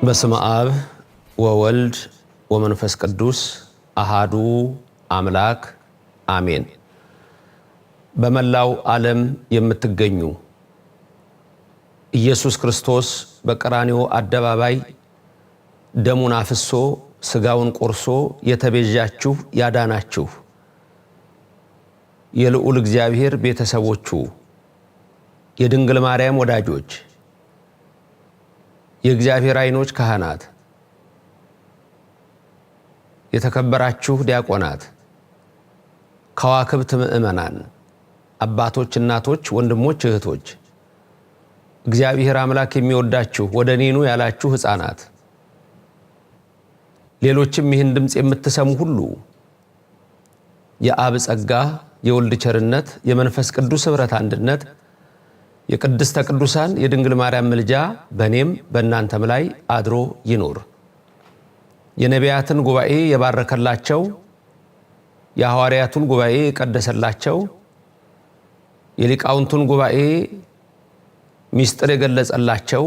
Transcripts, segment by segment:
በስመ አብ ወወልድ ወመንፈስ ቅዱስ አሃዱ አምላክ አሜን። በመላው ዓለም የምትገኙ ኢየሱስ ክርስቶስ በቀራንዮ አደባባይ ደሙን አፍሶ ስጋውን ቆርሶ የተቤዣችሁ ያዳናችሁ የልዑል እግዚአብሔር ቤተሰቦቹ የድንግል ማርያም ወዳጆች የእግዚአብሔር አይኖች ካህናት የተከበራችሁ ዲያቆናት ከዋክብት ምእመናን አባቶች እናቶች ወንድሞች እህቶች እግዚአብሔር አምላክ የሚወዳችሁ ወደኔ ኑ ያላችሁ ሕፃናት ሌሎችም ይህን ድምጽ የምትሰሙ ሁሉ የአብ ጸጋ የወልድ ቸርነት የመንፈስ ቅዱስ ኅብረት አንድነት የቅድስተ ቅዱሳን የድንግል ማርያም ምልጃ በኔም በእናንተም ላይ አድሮ ይኑር። የነቢያትን ጉባኤ የባረከላቸው የሐዋርያቱን ጉባኤ የቀደሰላቸው የሊቃውንቱን ጉባኤ ሚስጥር የገለጸላቸው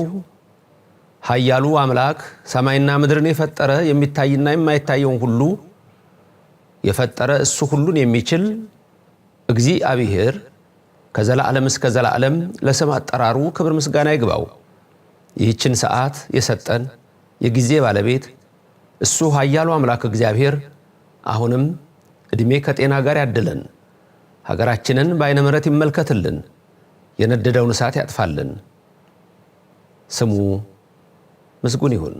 ኃያሉ አምላክ ሰማይና ምድርን የፈጠረ የሚታይና የማይታየውን ሁሉ የፈጠረ እሱ ሁሉን የሚችል እግዚአብሔር ከዘላለም እስከ ዘላለም ለስም አጠራሩ ክብር ምስጋና ይግባው። ይህችን ሰዓት የሰጠን የጊዜ ባለቤት እሱ ኃያሉ አምላክ እግዚአብሔር አሁንም እድሜ ከጤና ጋር ያድለን። ሀገራችንን በዓይነ ምሕረት ይመልከትልን። የነደደውን እሳት ያጥፋልን። ስሙ ምስጉን ይሁን።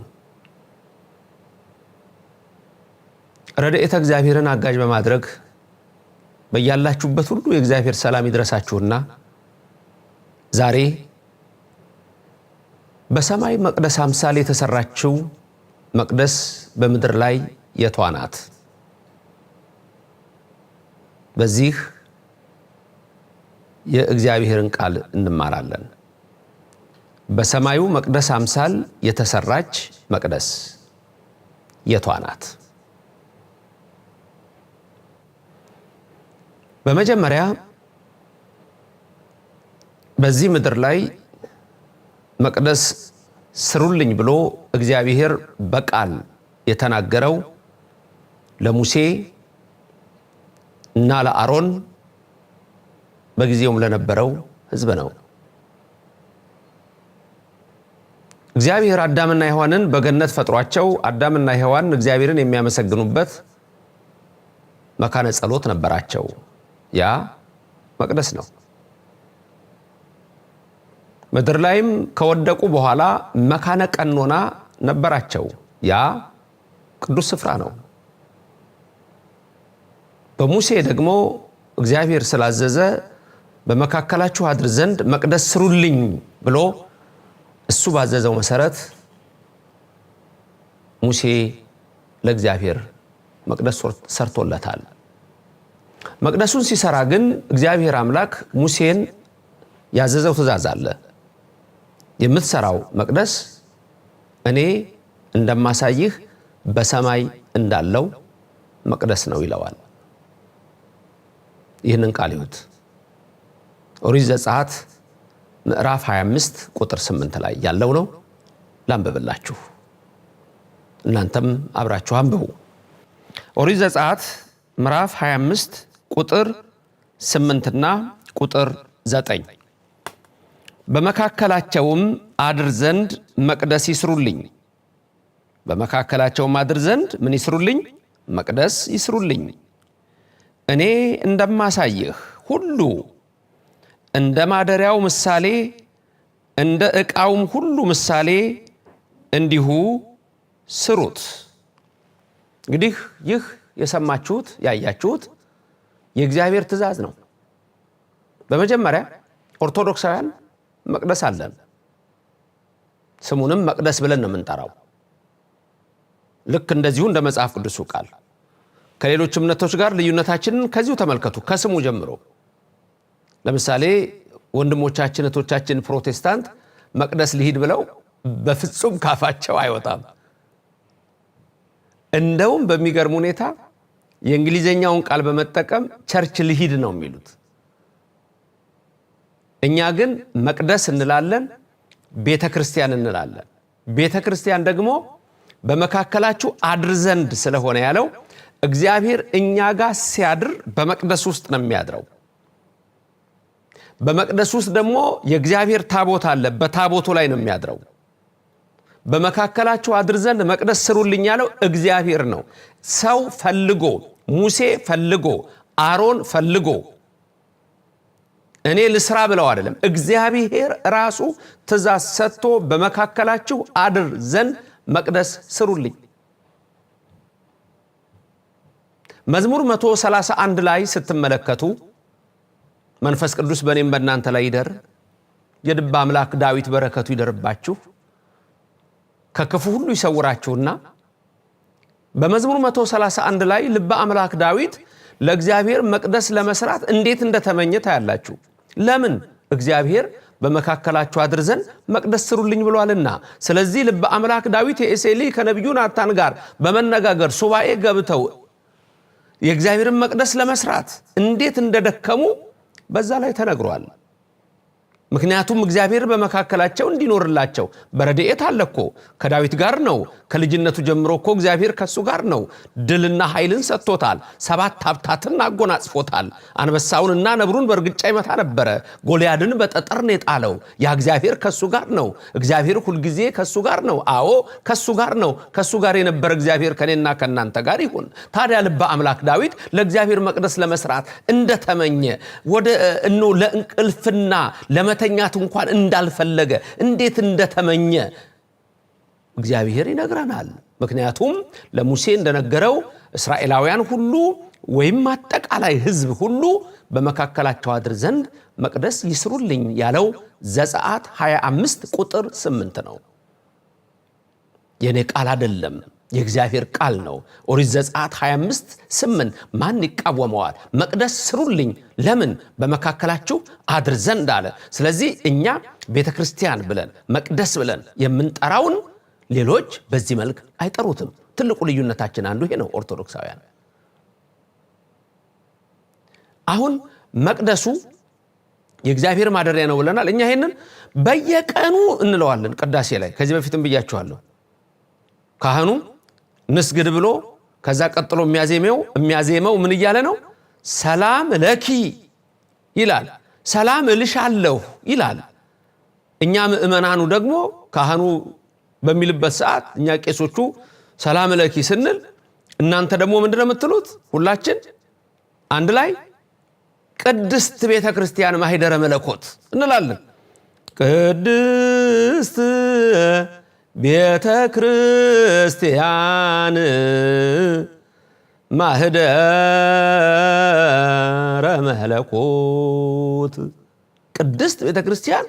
ረድኤተ እግዚአብሔርን አጋዥ በማድረግ በያላችሁበት ሁሉ የእግዚአብሔር ሰላም ይድረሳችሁና ዛሬ በሰማይ መቅደስ አምሳል የተሰራችው መቅደስ በምድር ላይ የቷ ናት? በዚህ የእግዚአብሔርን ቃል እንማራለን። በሰማዩ መቅደስ አምሳል የተሰራች መቅደስ የቷ ናት? በመጀመሪያ በዚህ ምድር ላይ መቅደስ ስሩልኝ ብሎ እግዚአብሔር በቃል የተናገረው ለሙሴ እና ለአሮን በጊዜውም ለነበረው ሕዝብ ነው። እግዚአብሔር አዳምና ሔዋንን በገነት ፈጥሯቸው አዳምና ሔዋን እግዚአብሔርን የሚያመሰግኑበት መካነ ጸሎት ነበራቸው። ያ መቅደስ ነው። ምድር ላይም ከወደቁ በኋላ መካነ ቀኖና ነበራቸው። ያ ቅዱስ ስፍራ ነው። በሙሴ ደግሞ እግዚአብሔር ስላዘዘ በመካከላችሁ አድር ዘንድ መቅደስ ስሩልኝ ብሎ እሱ ባዘዘው መሰረት ሙሴ ለእግዚአብሔር መቅደስ ሰርቶለታል። መቅደሱን ሲሰራ ግን እግዚአብሔር አምላክ ሙሴን ያዘዘው ትእዛዝ አለ። የምትሰራው መቅደስ እኔ እንደማሳይህ በሰማይ እንዳለው መቅደስ ነው ይለዋል። ይህንን ቃል ይሁት ኦሪት ዘጸአት ምዕራፍ 25 ቁጥር 8 ላይ ያለው ነው። ላንብብላችሁ፣ እናንተም አብራችሁ አንብቡ። ኦሪት ዘጸአት ምዕራፍ 25 ቁጥር 8 እና ቁጥር 9 በመካከላቸውም አድር ዘንድ መቅደስ ይስሩልኝ። በመካከላቸውም አድር ዘንድ ምን ይስሩልኝ? መቅደስ ይስሩልኝ። እኔ እንደማሳይህ ሁሉ እንደ ማደሪያው ምሳሌ እንደ ዕቃውም ሁሉ ምሳሌ እንዲሁ ስሩት። እንግዲህ ይህ የሰማችሁት ያያችሁት የእግዚአብሔር ትእዛዝ ነው። በመጀመሪያ ኦርቶዶክሳውያን መቅደስ አለን። ስሙንም መቅደስ ብለን ነው የምንጠራው። ልክ እንደዚሁ እንደ መጽሐፍ ቅዱሱ ቃል ከሌሎች እምነቶች ጋር ልዩነታችንን ከዚሁ ተመልከቱ። ከስሙ ጀምሮ ለምሳሌ ወንድሞቻችን እህቶቻችን ፕሮቴስታንት መቅደስ ሊሂድ ብለው በፍጹም ካፋቸው አይወጣም። እንደውም በሚገርም ሁኔታ የእንግሊዘኛውን ቃል በመጠቀም ቸርች ሊሂድ ነው የሚሉት። እኛ ግን መቅደስ እንላለን፣ ቤተ ክርስቲያን እንላለን። ቤተክርስቲያን ደግሞ በመካከላችሁ አድር ዘንድ ስለሆነ ያለው እግዚአብሔር እኛ ጋር ሲያድር በመቅደስ ውስጥ ነው የሚያድረው። በመቅደስ ውስጥ ደግሞ የእግዚአብሔር ታቦት አለ፣ በታቦቱ ላይ ነው የሚያድረው። በመካከላችሁ አድር ዘንድ መቅደስ ስሩልኝ ያለው እግዚአብሔር ነው። ሰው ፈልጎ፣ ሙሴ ፈልጎ፣ አሮን ፈልጎ እኔ ልስራ ብለው አይደለም። እግዚአብሔር ራሱ ትእዛዝ ሰጥቶ በመካከላችሁ አድር ዘንድ መቅደስ ስሩልኝ። መዝሙር 131 ላይ ስትመለከቱ መንፈስ ቅዱስ በእኔም በእናንተ ላይ ይደር፣ የልበ አምላክ ዳዊት በረከቱ ይደርባችሁ፣ ከክፉ ሁሉ ይሰውራችሁና በመዝሙር 131 ላይ ልበ አምላክ ዳዊት ለእግዚአብሔር መቅደስ ለመስራት እንዴት እንደተመኘ ታያላችሁ። ለምን? እግዚአብሔር በመካከላችሁ አድር ዘንድ መቅደስ ስሩልኝ ብሏልና። ስለዚህ ልበ አምላክ ዳዊት የእሴይ ልጅ ከነቢዩ ናታን ጋር በመነጋገር ሱባኤ ገብተው የእግዚአብሔርን መቅደስ ለመስራት እንዴት እንደደከሙ በዛ ላይ ተነግሯል። ምክንያቱም እግዚአብሔር በመካከላቸው እንዲኖርላቸው በረድኤት አለኮ ከዳዊት ጋር ነው። ከልጅነቱ ጀምሮ እኮ እግዚአብሔር ከሱ ጋር ነው። ድልና ኃይልን ሰጥቶታል። 7 ሀብታትን አጎናጽፎታል። አንበሳውንና ነብሩን በእርግጫ ይመታ ነበረ። ጎልያድን በጠጠር ነው የጣለው። ያ እግዚአብሔር ከሱ ጋር ነው። እግዚአብሔር ሁልጊዜ ከሱ ጋር ነው። አዎ ከሱ ጋር ነው። ከሱ ጋር የነበረ እግዚአብሔር ከኔና ከናንተ ጋር ይሁን። ታዲያ ልበ አምላክ ዳዊት ለእግዚአብሔር መቅደስ ለመስራት እንደተመኘ ወደ ለእንቅልፍና ለመተኛት እንኳን እንዳልፈለገ እንዴት እንደተመኘ እግዚአብሔር ይነግረናል። ምክንያቱም ለሙሴ እንደነገረው እስራኤላውያን ሁሉ ወይም አጠቃላይ ሕዝብ ሁሉ በመካከላቸው አድር ዘንድ መቅደስ ይስሩልኝ ያለው ዘጸአት 25 ቁጥር 8 ነው። የኔ ቃል አይደለም፣ የእግዚአብሔር ቃል ነው። ኦሪት ዘጸአት 25:8 ማን ይቃወመዋል? መቅደስ ስሩልኝ። ለምን? በመካከላችሁ አድር ዘንድ አለ። ስለዚህ እኛ ቤተክርስቲያን ብለን መቅደስ ብለን የምንጠራውን ሌሎች በዚህ መልክ አይጠሩትም። ትልቁ ልዩነታችን አንዱ ይሄ ነው። ኦርቶዶክሳውያን አሁን መቅደሱ የእግዚአብሔር ማደሪያ ነው ብለናል። እኛ ይሄንን በየቀኑ እንለዋለን ቅዳሴ ላይ። ከዚህ በፊትም ብያችኋለሁ። ካህኑ ንስግድ ብሎ ከዛ ቀጥሎ የሚያዜመው ምን እያለ ነው? ሰላም ለኪ ይላል። ሰላም እልሻለሁ ይላል። እኛ ምእመናኑ ደግሞ ካህኑ በሚልበት ሰዓት እኛ ቄሶቹ ሰላም ለኪ ስንል እናንተ ደግሞ ምንድነው የምትሉት? ሁላችን አንድ ላይ ቅድስት ቤተ ክርስቲያን ማህደረ መለኮት እንላለን። ቅድስት ቤተ ክርስቲያን ማህደረ መለኮት። ቅድስት ቤተ ክርስቲያን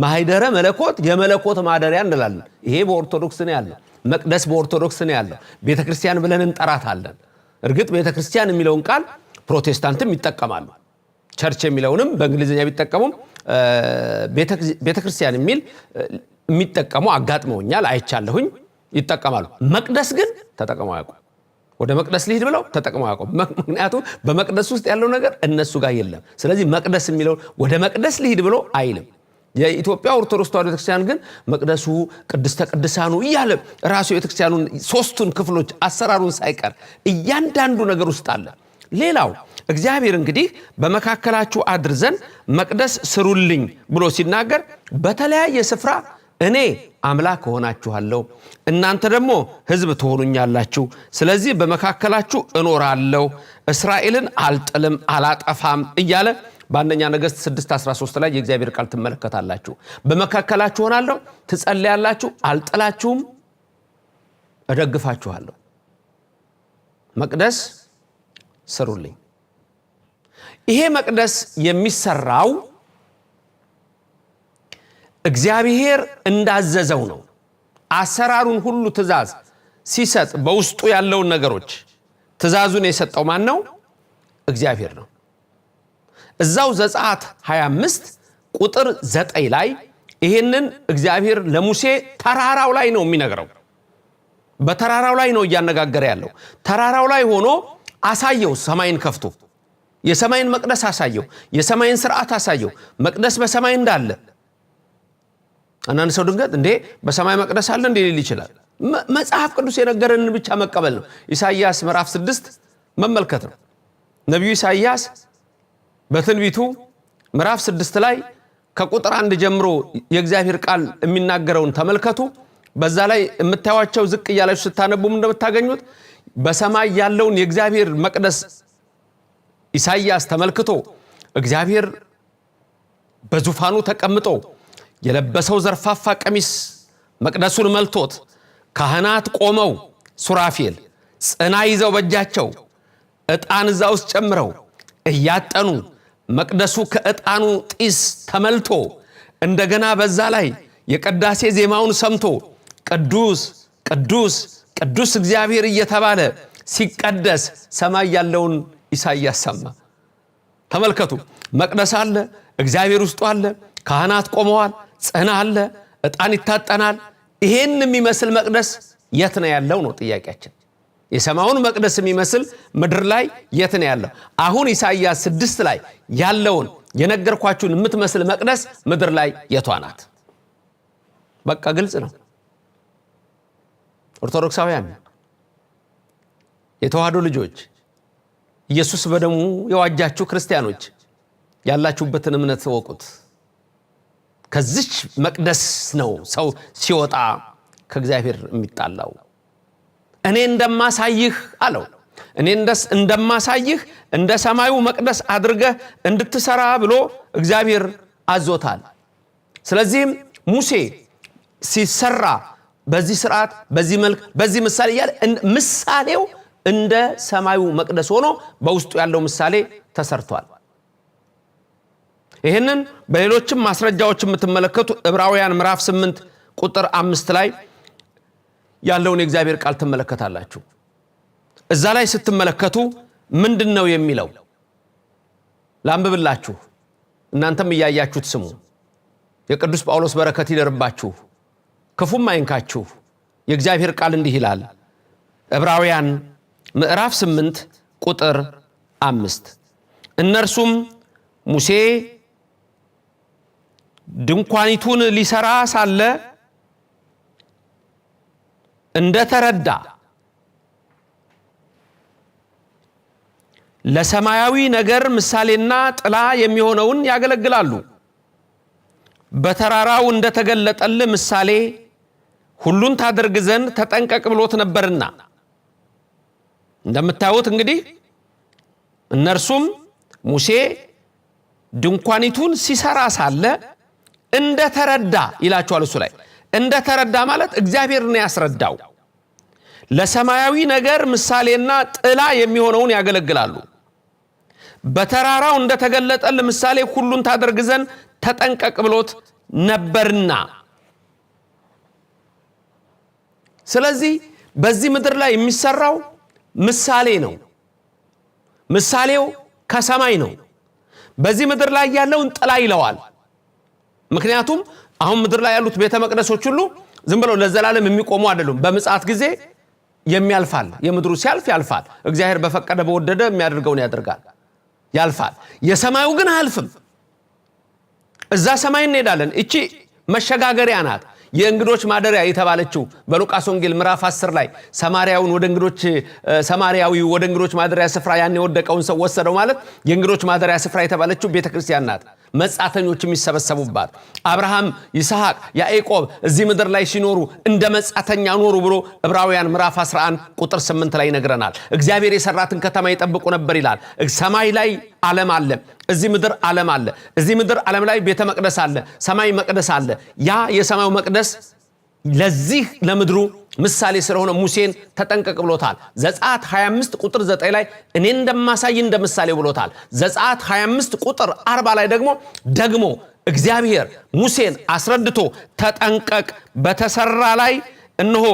ማህደረ መለኮት፣ የመለኮት ማደሪያ እንላለን። ይሄ በኦርቶዶክስ ነው ያለው። መቅደስ በኦርቶዶክስ ነው ያለው። ቤተ ክርስቲያን ብለን እንጠራታለን። እርግጥ ቤተ ክርስቲያን የሚለውን ቃል ፕሮቴስታንትም ይጠቀማሉ። ቸርች የሚለውንም በእንግሊዝኛ ቢጠቀሙም ቤተ ክርስቲያን የሚል የሚጠቀሙ አጋጥመውኛል፣ አይቻለሁኝ፣ ይጠቀማሉ። መቅደስ ግን ተጠቅመው አያውቁም። ወደ መቅደስ ልሂድ ብለው ተጠቅመው አያውቁም። ምክንያቱም በመቅደስ ውስጥ ያለው ነገር እነሱ ጋር የለም። ስለዚህ መቅደስ የሚለው ወደ መቅደስ ልሂድ ብሎ አይልም። የኢትዮጵያ ኦርቶዶክስ ተዋሕዶ ቤተክርስቲያን ግን መቅደሱ ቅድስተ ቅዱሳኑ እያለ ራሱ የቤተክርስቲያኑን 3ቱን ክፍሎች አሰራሩን ሳይቀር እያንዳንዱ ነገር ውስጥ አለ። ሌላው እግዚአብሔር እንግዲህ በመካከላችሁ አድር ዘንድ መቅደስ ስሩልኝ ብሎ ሲናገር በተለያየ ስፍራ እኔ አምላክ ሆናችኋለሁ፣ እናንተ ደግሞ ሕዝብ ትሆኑኛላችሁ፣ ስለዚህ በመካከላችሁ እኖራለሁ፣ እስራኤልን አልጥልም አላጠፋም እያለ በአንደኛ ነገሥት 6:13 ላይ የእግዚአብሔር ቃል ትመለከታላችሁ። በመካከላችሁ ሆናለሁ፣ ትጸልያላችሁ፣ አልጥላችሁም፣ እደግፋችኋለሁ። መቅደስ ስሩልኝ። ይሄ መቅደስ የሚሰራው እግዚአብሔር እንዳዘዘው ነው። አሰራሩን ሁሉ ትእዛዝ ሲሰጥ በውስጡ ያለውን ነገሮች ትእዛዙን የሰጠው ማን ነው? እግዚአብሔር ነው። እዛው ዘጸአት 25 ቁጥር 9 ላይ ይሄንን እግዚአብሔር ለሙሴ ተራራው ላይ ነው የሚነግረው። በተራራው ላይ ነው እያነጋገረ ያለው። ተራራው ላይ ሆኖ አሳየው፣ ሰማይን ከፍቶ የሰማይን መቅደስ አሳየው፣ የሰማይን ስርዓት አሳየው። መቅደስ በሰማይ እንዳለ አንዳንድ ሰው ድንገት እንዴ በሰማይ መቅደስ አለ እንዴ ሊል ይችላል። መጽሐፍ ቅዱስ የነገረንን ብቻ መቀበል ነው። ኢሳይያስ ምዕራፍ 6 መመልከት ነው። ነቢዩ ኢሳይያስ በትንቢቱ ምዕራፍ 6 ላይ ከቁጥር 1 ጀምሮ የእግዚአብሔር ቃል የሚናገረውን ተመልከቱ። በዛ ላይ የምታዩዋቸው ዝቅ እያላችሁ ስታነቡም እንደምታገኙት በሰማይ ያለውን የእግዚአብሔር መቅደስ ኢሳይያስ ተመልክቶ እግዚአብሔር በዙፋኑ ተቀምጦ የለበሰው ዘርፋፋ ቀሚስ መቅደሱን መልቶት ካህናት ቆመው ሱራፌል ጽና ይዘው በእጃቸው ዕጣን እዛ ውስጥ ጨምረው እያጠኑ መቅደሱ ከዕጣኑ ጢስ ተመልቶ እንደገና በዛ ላይ የቅዳሴ ዜማውን ሰምቶ ቅዱስ ቅዱስ ቅዱስ እግዚአብሔር እየተባለ ሲቀደስ ሰማይ ያለውን ኢሳይያስ ሰማ። ተመልከቱ፣ መቅደስ አለ፣ እግዚአብሔር ውስጡ አለ፣ ካህናት ቆመዋል፣ ጽና አለ፣ ዕጣን ይታጠናል። ይሄን የሚመስል መቅደስ የት ነው ያለው ነው ጥያቄያችን። የሰማዩን መቅደስ የሚመስል ምድር ላይ የት ነው ያለው? አሁን ኢሳይያስ 6 ላይ ያለውን የነገርኳችሁን የምትመስል መቅደስ ምድር ላይ የቷ ናት? በቃ ግልጽ ነው። ኦርቶዶክሳውያን የተዋህዶ ልጆች ኢየሱስ በደሙ የዋጃችሁ ክርስቲያኖች ያላችሁበትን እምነት ወቁት። ከዚች መቅደስ ነው ሰው ሲወጣ ከእግዚአብሔር የሚጣላው። እኔ እንደማሳይህ አለው። እኔ እንደማሳይህ እንደ ሰማዩ መቅደስ አድርገህ እንድትሰራ ብሎ እግዚአብሔር አዞታል። ስለዚህም ሙሴ ሲሰራ በዚህ ስርዓት፣ በዚህ መልክ፣ በዚህ ምሳሌ እያለ ምሳሌው እንደ ሰማዩ መቅደስ ሆኖ በውስጡ ያለው ምሳሌ ተሰርቷል። ይህንን በሌሎችም ማስረጃዎች የምትመለከቱ ዕብራውያን ምዕራፍ 8 ቁጥር 5 ላይ ያለውን የእግዚአብሔር ቃል ትመለከታላችሁ። እዛ ላይ ስትመለከቱ ምንድነው የሚለው? ላንብብላችሁ፣ እናንተም እያያችሁት ስሙ። የቅዱስ ጳውሎስ በረከት ይደርባችሁ፣ ክፉም አይንካችሁ። የእግዚአብሔር ቃል እንዲህ ይላል። ዕብራውያን ምዕራፍ 8 ቁጥር 5 እነርሱም ሙሴ ድንኳኒቱን ሊሰራ ሳለ እንደተረዳ ለሰማያዊ ነገር ምሳሌና ጥላ የሚሆነውን ያገለግላሉ። በተራራው እንደተገለጠል ምሳሌ ሁሉን ታደርግ ዘንድ ተጠንቀቅ ብሎት ነበርና። እንደምታዩት እንግዲህ እነርሱም ሙሴ ድንኳኒቱን ሲሰራ ሳለ እንደተረዳ ይላቸዋል። እሱ ላይ እንደተረዳ ማለት እግዚአብሔር ነው ያስረዳው። ለሰማያዊ ነገር ምሳሌና ጥላ የሚሆነውን ያገለግላሉ። በተራራው እንደተገለጠል ምሳሌ ሁሉን ታደርግ ዘንድ ተጠንቀቅ ብሎት ነበርና። ስለዚህ በዚህ ምድር ላይ የሚሰራው ምሳሌ ነው። ምሳሌው ከሰማይ ነው። በዚህ ምድር ላይ ያለውን ጥላ ይለዋል። ምክንያቱም አሁን ምድር ላይ ያሉት ቤተ መቅደሶች ሁሉ ዝም ብለው ለዘላለም የሚቆሙ አይደሉም። በምጽአት ጊዜ የሚያልፋል። የምድሩ ሲያልፍ ያልፋል። እግዚአብሔር በፈቀደ በወደደ የሚያደርገውን ያደርጋል፣ ያልፋል። የሰማዩ ግን አያልፍም። እዛ ሰማይ እንሄዳለን። እቺ መሸጋገሪያ ናት። የእንግዶች ማደሪያ የተባለችው በሉቃስ ወንጌል ምዕራፍ 10 ላይ ሰማርያዊው ወደ እንግዶች ማደሪያ ስፍራ ያን የወደቀውን ሰው ወሰደው ማለት የእንግዶች ማደሪያ ስፍራ የተባለችው ቤተክርስቲያን ናት። መጻተኞች የሚሰበሰቡባት። አብርሃም፣ ይስሐቅ፣ ያዕቆብ እዚህ ምድር ላይ ሲኖሩ እንደ መጻተኛ ኖሩ ብሎ ዕብራውያን ምዕራፍ 11 ቁጥር 8 ላይ ይነግረናል። እግዚአብሔር የሰራትን ከተማ ይጠብቁ ነበር ይላል። ሰማይ ላይ ዓለም አለ፣ እዚህ ምድር ዓለም አለ። እዚህ ምድር ዓለም ላይ ቤተ መቅደስ አለ፣ ሰማይ መቅደስ አለ። ያ የሰማዩ መቅደስ ለዚህ ለምድሩ ምሳሌ ስለሆነ ሙሴን ተጠንቀቅ ብሎታል። ዘጸአት 25 ቁጥር 9 ላይ እኔ እንደማሳይ እንደ ምሳሌ ብሎታል። ዘጸአት 25 ቁጥር 40 ላይ ደግሞ እግዚአብሔር ሙሴን አስረድቶ ተጠንቀቅ፣ በተሰራ ላይ እነሆ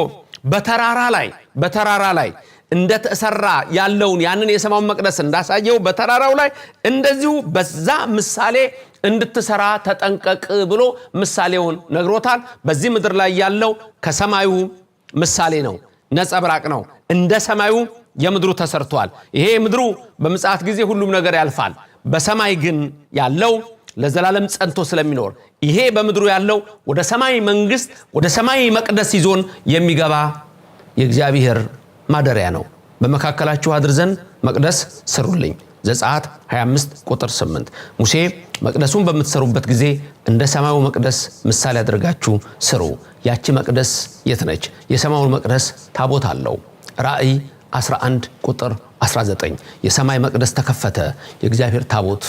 በተራራ ላይ እንደተሰራ ያለውን ያንን የሰማዩን መቅደስ እንዳሳየው በተራራው ላይ እንደዚሁ በዛ ምሳሌ እንድትሰራ ተጠንቀቅ ብሎ ምሳሌውን ነግሮታል። በዚህ ምድር ላይ ያለው ከሰማዩ ምሳሌ ነው፣ ነጸብራቅ ነው። እንደ ሰማዩ የምድሩ ተሰርቷል። ይሄ ምድሩ በምጽአት ጊዜ ሁሉም ነገር ያልፋል። በሰማይ ግን ያለው ለዘላለም ጸንቶ ስለሚኖር ይሄ በምድሩ ያለው ወደ ሰማይ መንግስት ወደ ሰማይ መቅደስ ይዞን የሚገባ የእግዚአብሔር ማደሪያ ነው። በመካከላችሁ አድር ዘንድ መቅደስ ስሩልኝ። ዘጸአት 25 ቁጥር 8 ሙሴ መቅደሱን በምትሰሩበት ጊዜ እንደ ሰማዩ መቅደስ ምሳሌ አድርጋችሁ ስሩ። ያቺ መቅደስ የት ነች? የሰማዩ መቅደስ ታቦት አለው። ራእይ 11 ቁጥር 19 የሰማይ መቅደስ ተከፈተ፣ የእግዚአብሔር ታቦት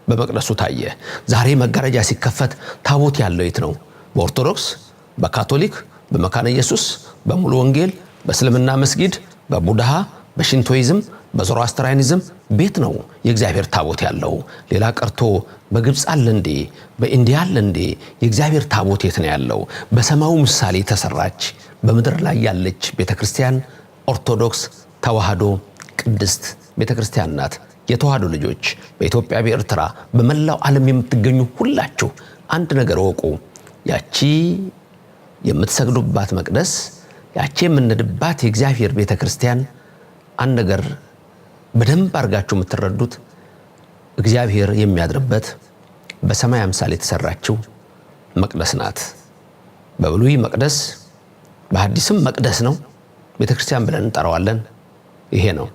በመቅደሱ ታየ። ዛሬ መጋረጃ ሲከፈት ታቦት ያለው የት ነው? በኦርቶዶክስ፣ በካቶሊክ፣ በመካነ ኢየሱስ፣ በሙሉ ወንጌል፣ በእስልምና መስጊድ፣ በቡድሃ፣ በሽንቶይዝም፣ በዞሮአስትራኒዝም ቤት ነው የእግዚአብሔር ታቦት ያለው። ሌላ ቀርቶ በግብፅ አለ እንዴ? በኢንዲያ አለ እንዴ? የእግዚአብሔር ታቦት የት ነው ያለው? በሰማዩ ምሳሌ ተሰራች በምድር ላይ ያለች ቤተክርስቲያን ኦርቶዶክስ ተዋህዶ ቅድስት ቤተክርስቲያን ናት። የተዋህዶ ልጆች በኢትዮጵያ፣ በኤርትራ፣ በመላው ዓለም የምትገኙ ሁላችሁ አንድ ነገር ወቁ። ያቺ የምትሰግዱባት መቅደስ፣ ያቺ የምንድባት የእግዚአብሔር ቤተክርስቲያን አንድ ነገር በደንብ አድርጋችሁ የምትረዱት እግዚአብሔር የሚያድርበት በሰማይ አምሳል የተሰራችው መቅደስ ናት። በብሉይ መቅደስ በሐዲስም መቅደስ ነው። ቤተክርስቲያን ብለን እንጠራዋለን። ይሄ ነው።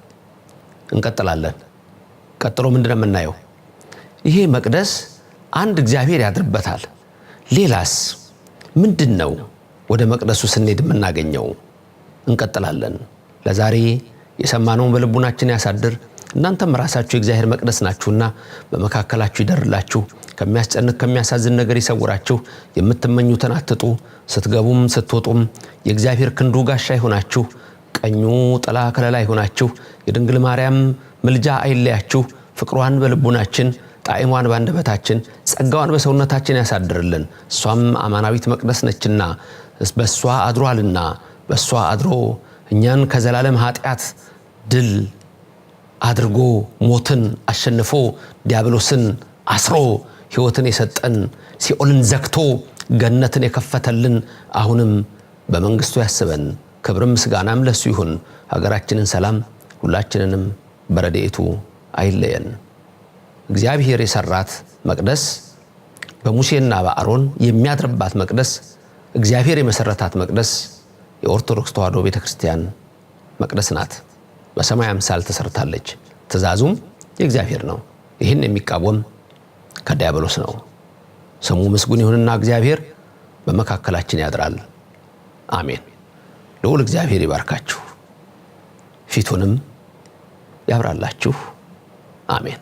እንቀጥላለን። ቀጥሎ ምንድነው የምናየው? ይሄ መቅደስ አንድ እግዚአብሔር ያድርበታል። ሌላስ ምንድነው? ወደ መቅደሱ ስንሄድ የምናገኘው እንቀጥላለን። ለዛሬ የሰማነውን በልቡናችን ያሳድር። እናንተም ራሳችሁ የእግዚአብሔር መቅደስ ናችሁና በመካከላችሁ ይደርላችሁ። ከሚያስጨንቅ ከሚያሳዝን ነገር ይሰውራችሁ። የምትመኙትን አትጡ። ስትገቡም ስትወጡም የእግዚአብሔር ክንዱ ጋሻ ይሆናችሁ፣ ቀኙ ጥላ ከለላ ይሆናችሁ። የድንግል ማርያም ምልጃ አይለያችሁ። ፍቅሯን በልቡናችን፣ ጣዕሟን ባንደበታችን፣ ጸጋዋን በሰውነታችን ያሳድርልን። እሷም አማናዊት መቅደስ ነችና በሷ አድሯልና በሷ አድሮ እኛን ከዘላለም ኃጢአት ድል አድርጎ ሞትን አሸንፎ ዲያብሎስን አስሮ ሕይወትን የሰጠን ሲኦልን ዘግቶ ገነትን የከፈተልን አሁንም በመንግስቱ ያስበን። ክብርም ምስጋናም ለሱ ይሁን። ሀገራችንን ሰላም፣ ሁላችንንም በረድኤቱ አይለየን። እግዚአብሔር የሰራት መቅደስ፣ በሙሴና በአሮን የሚያድርባት መቅደስ፣ እግዚአብሔር የመሰረታት መቅደስ የኦርቶዶክስ ተዋህዶ ቤተክርስቲያን መቅደስ ናት። በሰማይ አምሳል ተሰርታለች። ትእዛዙም የእግዚአብሔር ነው። ይህን የሚቃወም ከዲያብሎስ ነው። ስሙ ምስጉን ይሁንና እግዚአብሔር በመካከላችን ያድራል። አሜን። ልዑል እግዚአብሔር ይባርካችሁ፣ ፊቱንም ያብራላችሁ። አሜን።